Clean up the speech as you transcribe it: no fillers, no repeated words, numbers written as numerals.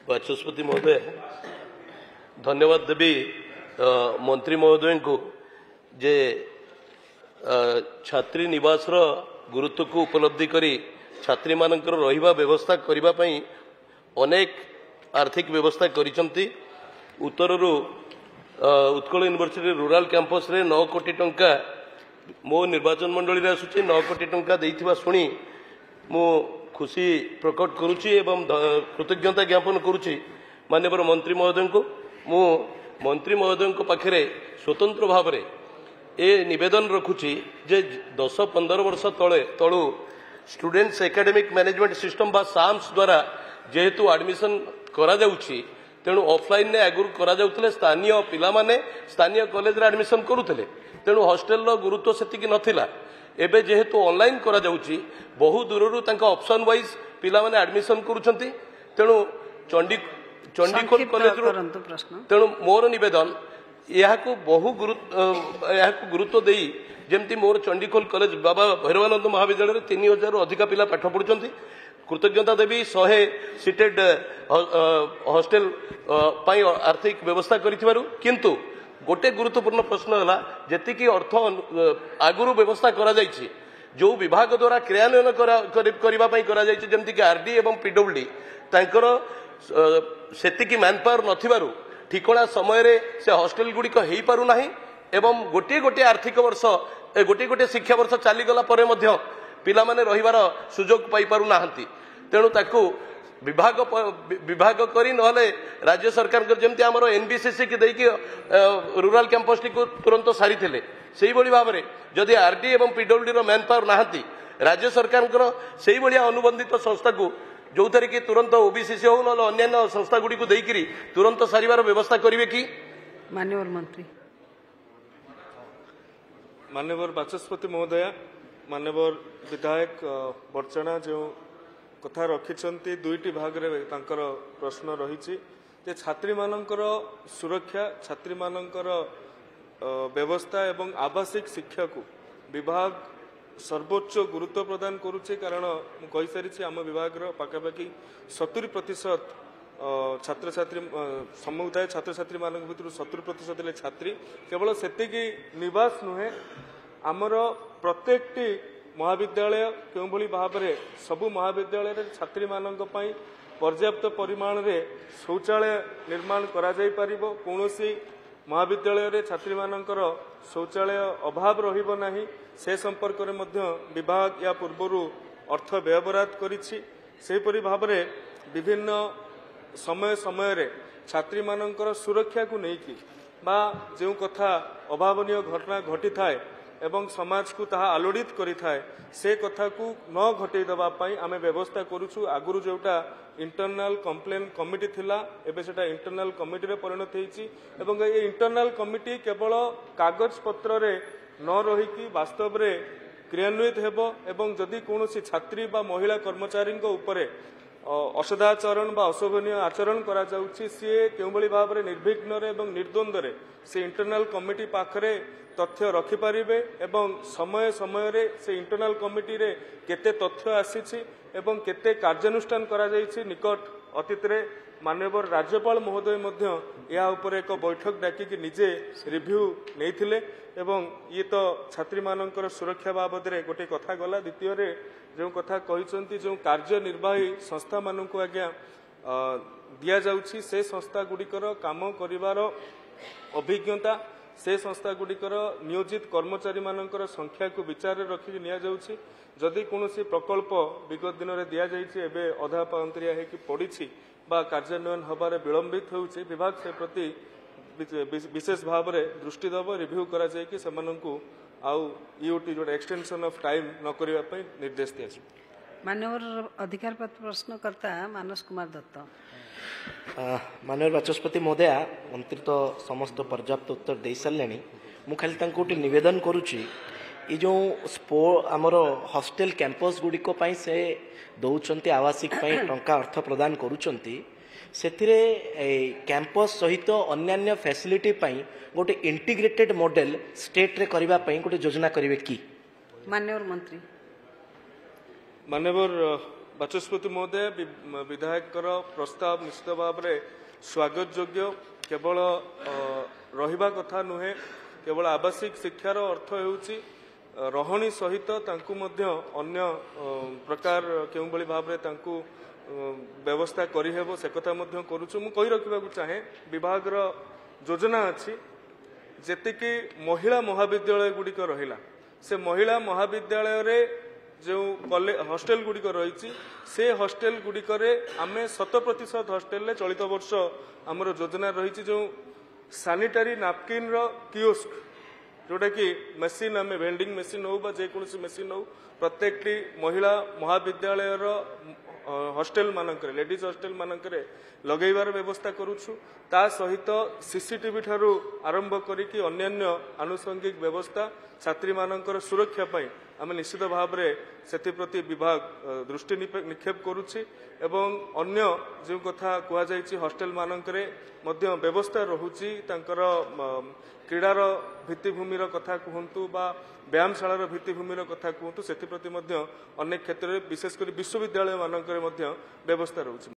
वाचस्पति महोदय धन्यवाद देवी मंत्री महोदय को जे छात्री निवास गुरुत्व को उपलब्धि करी छात्री मानकर रहिबा व्यवस्था करिबा पई अनेक आर्थिक व्यवस्था करिसंती उत्तररू उत्कल यूनिवर्सिटी रूरल कैंपस रे 9 कोटी टंका मो निर्वाचन मंडली रे आसुची 9 कोटी टंका देइथिबा सुनी मो खुशी प्रकट करुच्ची एवं कृतज्ञता ज्ञापन करुच्ची माननीय मंत्री महोदय को मु मंत्री महोदय पाखे स्वतंत्र भाव में ए निवेदन रखुची जे 10-15 वर्ष तलू स्टूडेंट्स एकेडमिक मैनेजमेंट सिस्टम बा साम्स द्वारा जेहेतु एडमिशन करा जाउची तेणु ऑफलाइन ने आगुरी करा जाउतले स्थानीय पिला माने स्थानीय कॉलेज रे एडमिशन करूतले तेणु हॉस्टेल रो गुरुत्व सेतिकी नथिला एबे जेहेतु ऑनलाइन करा जाउची बहु दूररू तांका ऑप्शन वाइज पिला माने एडमिशन करूछंती तेणु चंडीखोल कॉलेज रो तेणु मोर निवेदन याकू बहु गुरुत्व देई जेमती मोर चंडीखोल कॉलेज बाबा भैरवानंद महाविद्यालय 3000 रु अधिक पिला पाठ पढ़ुछंती कृतज्ञता देवी 100 सीटेड हॉस्टेल पाई आर्थिक व्यवस्था करिथिबारु किंतु गोटे गुरुत्वपूर्ण प्रश्न है जेतिकी अर्थ आगुरी व्यवस्था करा जायछि जो विभाग द्वारा क्रियान्वयन करा जायछि जेमती कि आरडी एवं पीडब्ल्यूडी तांकर सेतिकी मैन पावर नथिबारु ठिकणा समय रे से हॉस्टेल गुड़िक हेई पारु नाही एवं गोटे गोटे आर्थिक वर्ष गोटे गोटे शिक्षा वर्ष चली गला परे मध्य पिला माने रहिबार सुजोग पाई पारु नाहंती तेणु ताकू विभाग करी नहले राज्य सरकार जमती आमर एनबीसीसी की देकी रूरल कैंपस टी को तुरंत सारी थिले सेही बळी भाव में जदि आरडी एवं पीडब्ल्यूडी रो मैन पावर नाहंती राज्य सरकार सेही बळिया अनुबंधित संस्था को जो थरे कि तुरंत ओबीसीसी हो न अन्य संस्था गुडी को देकरी तुरंत सारिबार व्यवस्था करिवे कि माननीय मंत्री माननीय बाचस्पति महोदय माननीय विधायक बर्चना जो कथा रखिंट दुईटी भाग रे तांकर प्रश्न रही छात्री मानकर सुरक्षा छात्री मानकर व्यवस्था एवं आवासिक शिक्षा को विभाग सर्वोच्च गुरुत्व प्रदान करुचे कारण मुझे सारी आम विभाग पाखापाखि 70% छात्र छात्री समुदाय छात्र छात्री मान भर 70% छात्री केवल सेतिकी निवास नुहे आमर प्रत्येकटी महाविद्यालय क्यों भाव में सबु महाविद्यालय छात्री मानक पई पर्याप्त परिमाण रे शौचालय निर्माण करा जाई परिबो कोनोसी महाविद्यालय रे छात्री मानकर शौचालय अभाव रहिबो नाही से संपर्क रे मध्य विभाग या पूर्वरु अर्थ व्ययबराद करिछि सेपरि भाव में विभिन्न समय समय रे छात्री मानकर सुरक्षा को नेकी बा जो कथा अभावनीय घटना घटी थाए एवं समाज को ताहा आलोड़ित करि थाए से कथा को न घटै दबा पई आमे व्यवस्था करूछु आगुरु जोटा इंटरनल कंप्लेन कमिटी थिला एबे सेटा इंटरनल कमिटी रे परिणत हेछि एवं ए इंटरनल कमिटी केवल कागज पत्र रे न रही कि वास्तव रे क्रियान्वित हेबो एवं जदि कोनोसी छात्री बा महिला कर्मचारी उपरे असदाचरण बा अशोभनीय आचरण करा जाउछि सी केउ भली भाव रे निर्विघ्न रे एवं निर्द्वंद रे से इंटरनल कमिटी पाखरे तथ्य रखिपारे एवं समय समय रे से इंटरनल कमिटी रे केते तथ्य आसीछि एवं केते कार्यानुष्ठान करा जाइछि निकट अतीत रे माननीय राज्यपाल महोदय मध्य या ऊपर एक बैठक डाकिक निजे रिव्यू नैथिले एवं ये तो छात्री मानकर सुरक्षा बाबद रे गोटे कथा गला द्वितीय रे जो कथा कहिसंती जो कार्यनिर्वाही संस्था मानकु आज्ञा दिया जाउछि से संस्था गुडिकर काम करिवार अभिज्ञता से संस्था गुडिकर नियोजित कर्मचारी मानकर संख्या को विचार रखिक निया जाउछि जदि कोनोसी प्रकल्प विगत दिन में दिया जाइछि एबे अधा पांतरिया है कि पड़िछि बा कार्यान्वयन हबारे विलंबित होउछि विभाग से प्रति विशेष भाव में दृष्टि दब रिव्यू करा जाय कि सेमानंकु आउ यूटी जो एक्सटेंशन ऑफ टाइम न करिवा पई निर्देश दिया छै माननीय अधिकार प्रश्नकर्ता मानस कुमार दत्त माननीय बाचस्पति महोदय मंत्री तो समस्त पर्याप्त उत्तर दे सारे मु खाली गोटे निवेदन करुच्ची ये जो आमर हॉस्टेल कैंपस गुड़िक से दौरान आवासिक टंका अर्थ प्रदान करुँच से कैंपस सहित अन्यान्य फैसिलिटी गोटे इंटीग्रेटेड मॉडल स्टेट रे करिबा गोटे योजना करिवे कि माननीय मंत्री माननीय ବାଚସ୍ପତି ମହୋଦୟ ବିଧାୟକଙ୍କର ପ୍ରସ୍ତାବ ନିଶ୍ଚିତ ଭାବରେ ସ୍ୱାଗତ ଯୋଗ୍ୟ। କେବଳ ରହିବା କଥା ନୁହେଁ, କେବଳ ଆବାସିକ ଶିକ୍ଷାର ଅର୍ଥ ହେଉଛି ରହଣି ସହିତ ତାଙ୍କୁ ମଧ୍ୟ ଅନ୍ୟ ପ୍ରକାର କେଉଁଭଳି ଭାବରେ ତାଙ୍କୁ ବ୍ୟବସ୍ଥା କରିହେବ ସେ କଥା ମଧ୍ୟ କରୁଛୁ। ମୁଁ କହି ରଖିବାକୁ ଚାହେଁ, ବିଭାଗର ଯୋଜନା ଅଛି ଯେତିକି ମହିଳା ମହାବିଦ୍ୟାଳୟ ଗୁଡ଼ିକ ରହିଲା, ସେ ମହିଳା ମହାବିଦ୍ୟାଳୟରେ ଯେଉଁ ହଷ୍ଟେଲ ଗୁଡ଼ିକ ରହିଛି, ସେ ହଷ୍ଟେଲ ଗୁଡ଼ିକରେ ଆମେ 100% ହଷ୍ଟେଲରେ ଚଳିତ ବର୍ଷ ଆମର ଯୋଜନା ରହିଛି ଯେଉଁ ସାନିଟାରୀ ନାପକିନ୍ର କିଓସ୍କ, ଯେଉଁଟାକି ମେସିନ୍, ଆମେ ଭେଣ୍ଡିଂ ମେସିନ୍ ହେଉ ବା ଯେକୌଣସି ମେସିନ୍ ହେଉ, ପ୍ରତ୍ୟେକଟି ମହିଳା ମହାବିଦ୍ୟାଳୟର ହଷ୍ଟେଲ ମାନଙ୍କରେ, ଲେଡିଜ୍ ହଷ୍ଟେଲ ମାନଙ୍କରେ ଲଗାଇବାର ବ୍ୟବସ୍ଥା କରୁଛୁ। ତା ସହିତ ସିସିଟିଭି ଠାରୁ ଆରମ୍ଭ କରିକି ଅନ୍ୟାନ୍ୟ ଆନୁଷଙ୍ଗିକ ବ୍ୟବସ୍ଥା ଛାତ୍ରୀମାନଙ୍କର ସୁରକ୍ଷା ପାଇଁ ଆମେ ନିଶ୍ଚିତ ଭାବରେ ସେଥିପ୍ରତି ବିଭାଗ ଦୃଷ୍ଟି ନିକ୍ଷେପ କରୁଛି ଏବଂ ଅନ୍ୟ ଯେଉଁ କଥା କୁହାଯାଇଛି ହଷ୍ଟେଲ ମାନଙ୍କରେ ମଧ୍ୟ ବ୍ୟବସ୍ଥା ରହୁଛି, ତାଙ୍କର କ୍ରୀଡ଼ାର ଭିତ୍ତିଭୂମିର କଥା କୁହନ୍ତୁ ବା ବ୍ୟାୟାମଶାଳାର ଭିତ୍ତିଭୂମିର କଥା କୁହନ୍ତୁ, ସେଥିପ୍ରତି ମଧ୍ୟ ଅନେକ କ୍ଷେତ୍ରରେ ବିଶେଷ କରି ବିଶ୍ୱବିଦ୍ୟାଳୟ ମାନଙ୍କରେ ମଧ୍ୟ ବ୍ୟବସ୍ଥା ରହୁଛି।